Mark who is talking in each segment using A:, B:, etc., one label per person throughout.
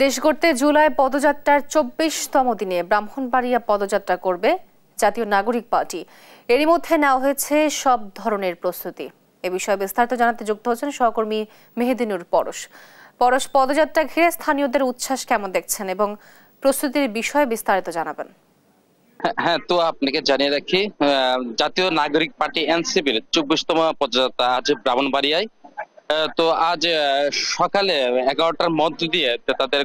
A: দেশ গড়তে জুলাই পদযাত্রার ২৪তম দিনে ব্রাহ্মণবাড়িয়া পদযাত্রা করবে জাতীয় নাগরিক পার্টি। এরই মধ্যে নেওয়া হয়েছে সব ধরনের প্রস্তুতি। এ বিষয়ে বিস্তারিত জানাতে যুক্ত হচ্ছেন সহকর্মী মেহেদিনুর পরশ। পদযাত্রা ঘিরে স্থানীয়দের উচ্ছ্বাস কেমন দেখছেন এবং প্রস্তুতির বিষয়ে বিস্তারিত জানাবেন।
B: হ্যাঁ, তো আপনাকে জানিয়ে রাখি, জাতীয় নাগরিক পার্টি এনসিপির ২৪তম পদযাত্রা আজ ব্রাহ্মণবাড়িয়ায়। তো আজ সকালে ১১টার মধ্য দিয়ে তাদের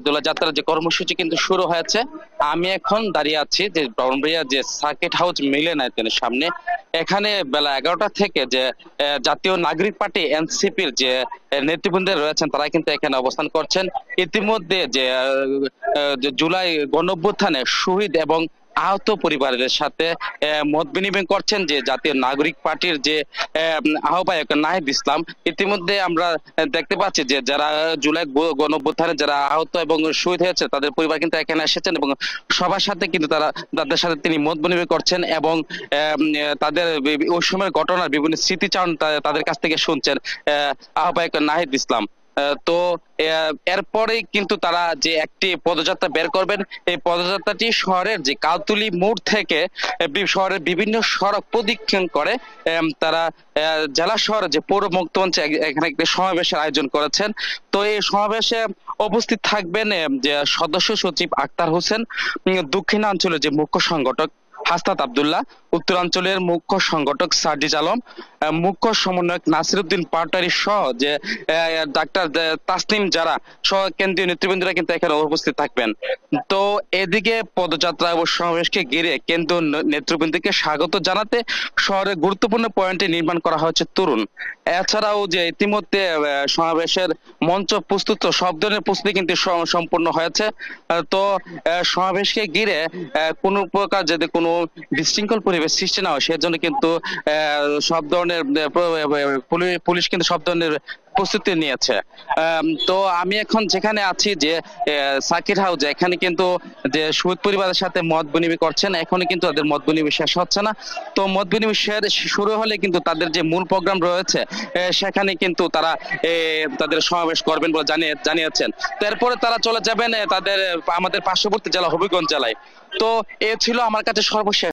B: দোলাযাত্রার যে কর্মসূচি কিন্তু শুরু হয়েছে। আমি এখন দাঁড়িয়ে আছি যে ব্রাহ্মণবাড়িয়া যে সার্কিট হাউস মিলনায়তনের সামনে। এখানে বেলা ১১টা থেকে যে জাতীয় নাগরিক পার্টি এনসিপির যে নেতৃবৃন্দ রয়েছেন তারা কিন্তু এখানে অবস্থান করছেন। ইতিমধ্যে যে জুলাই গণঅভ্যুত্থানে শহীদ এবং আহত পরিবারের সাথে মত বিনিময় করছেন যে জাতীয় নাগরিক পার্টির যে আহ্বায়ক নাহিদ ইসলাম। ইতিমধ্যে আমরা দেখতে পাচ্ছি যে যারা জুলাই গণঅভ্যুত্থানে যারা আহত এবং শহীদ হয়েছে তাদের পরিবার কিন্তু এখানে এসেছেন এবং সবার সাথে কিন্তু তাদের সাথে তিনি মত বিনিময় করছেন এবং তাদের ওই সময়ের ঘটনার বিভিন্ন স্মৃতিচারণ তাদের কাছ থেকে শুনছেন আহ্বায়ক নাহিদ ইসলাম। তো এরপরেই কিন্তু তারা যে একটি পদযাত্রা বের করবেন। এই পদযাত্রাটি শহরের যে কালতুলি মোড় থেকে শহরের বিভিন্ন সড়ক প্রদক্ষিণ করে তারা জেলা শহরে যে পৌর মুক্তমঞ্চে এখানে একটি সমাবেশের আয়োজন করেছেন। তো এই সমাবেশে উপস্থিত থাকবেন যে সদস্য সচিব আক্তার হোসেন, দক্ষিণাঞ্চলের যে মুখ্য সংগঠক হাসনাত আব্দুল্লাহ, উত্তরাঞ্চলের মুখ্য সংগঠক সার্জিজ আলম, মুখ্য সমন্বয়ক নাসিরউদ্দিন পাটোয়ারি সহ যে ডাক্তার তাসনিম যারা সহ কেন্দ্রীয় নেতৃবৃন্দরা কিন্তু এখানে উপস্থিত থাকবেন। তো এদিকে পদযাত্রা ও সমাবেশকে ঘিরে কেন্দ্রীয় নেতৃবৃন্দকে স্বাগত জানাতে শহরের গুরুত্বপূর্ণ পয়েন্টে নির্মাণ করা হয়েছে তরুণ। এছাড়াও যে ইতিমধ্যে সমাবেশের মঞ্চ প্রস্তুত, সব ধরনের প্রস্তুতি কিন্তু সম্পূর্ণ হয়েছে। তো সমাবেশকে ঘিরে কোনো প্রকার যদি কোনো বিশৃঙ্খল পরিবেশ সৃষ্টি না হয় সেজন্য কিন্তু সব ধরনের পুলিশ কিন্তু সব ধরনের প্রস্তুতি নিয়েছে। তো আমি এখন যেখানে আছি যে সার্কিট হাউস, এখানে কিন্তু যে শহীদ পরিবারের সাথে মত বিনিময় করছেন, এখনো কিন্তু তাদের মত বিনিময় শেষ হচ্ছে না। তো মত বিনিময় শুরু হলে কিন্তু তাদের যে মূল প্রোগ্রাম রয়েছে সেখানে কিন্তু তারা তাদের সমাবেশ করবেন বলে জানিয়েছেন। তো এরপরে তারা চলে যাবেন আমাদের পার্শ্ববর্তী জেলা হবিগঞ্জ জেলায়। তো এ ছিল আমার কাছে সর্বশেষ।